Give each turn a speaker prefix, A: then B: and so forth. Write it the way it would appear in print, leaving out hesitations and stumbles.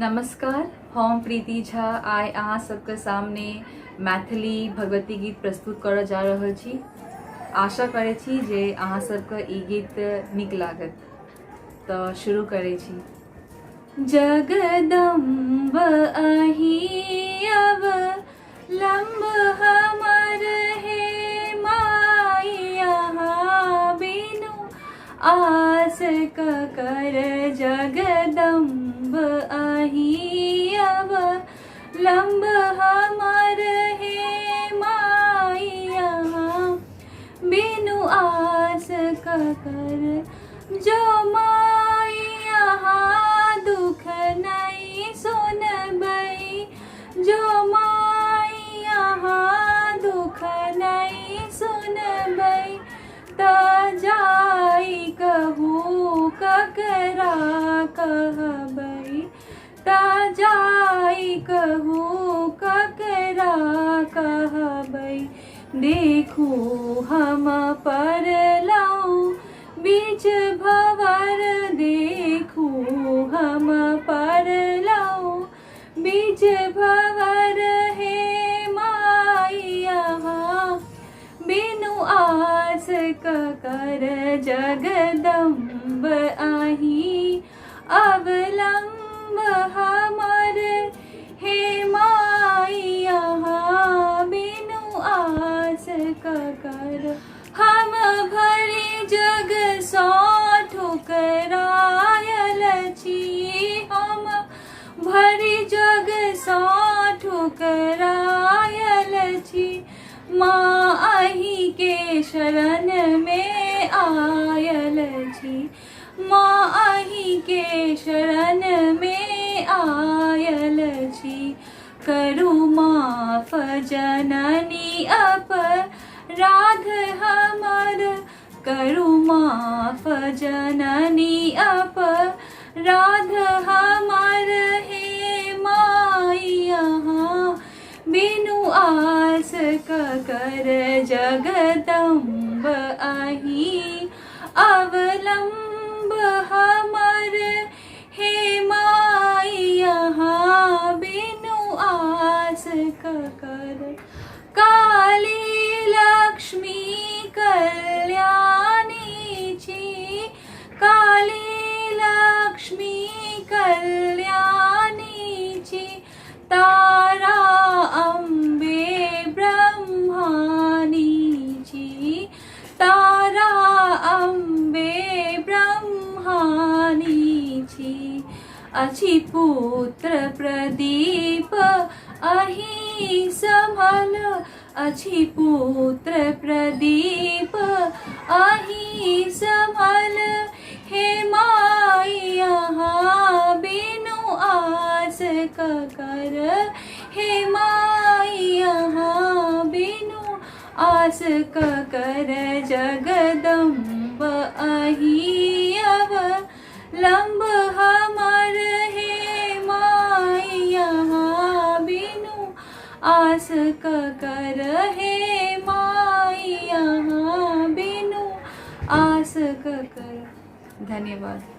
A: नमस्कार, हम प्रीति झा आइ अहाँ सबके सामने मैथिली भगवती गीत प्रस्तुत करऽ जा रहल छी। आशा करै छी जे अहाँ सबके ई गीत नीक लागत। तऽ शुरू करै छी। जगदम्ब अहीं अवलंब हमर हे माई, यहाँ बिनु आस ककर। जगदम्ब अहीं अवलंब हमर हे माई, यहाँ बिनु आस ककर। जो माई यहाँ दुख नहीं सुनबै, जो माई यहाँ दुख नहीं सुनबै, त जाई कहू ककरा कहबै, त जाई कहू ककरा कहबै। देखू हम पड़लहुँ बीच भंवर, देखू हम पड़लहुँ बीच भंवर हे माई, यहाँ बिनु आस ककर। जगदम्ब अहीं अवलंब हमर हे माई, यहाँ बिनु आस ककर। हम भरी जग सौ ठुकरायल छी, हम भरी जग सौ ठुकरायल छी। माँ अहीं के शरण में आयल छी, माँ अहीं के शरण में आयल छी। करू माफ जननी अपराध हमर, करू माफ जननी अपराध हमर हे माई, यहाँ बिनु आस ककर। जगदम्ब अहीं अवलंब हमर हे माई, यहाँ बिनु आस ककर। काली लक्ष्मी कल्याणी छी, काली लक्ष्मी कल्याणी छी। तारा अम्बे ब्रह्मानी छी, तारा अम्बे ब्रह्मानी छी। अछि पुत्र प्रदीप अहीं संभल, अछि पुत्र प्रदीप अहीं संभल हे माई, यहाँ बिनु आस ककर। हे माई यहाँ बिनु आस ककर। जगदम्ब अहीं अवलंब हमर हे माई, यहाँ बिनु आस ककर। हे माई यहाँ बिनु आस ककर। धन्यवाद।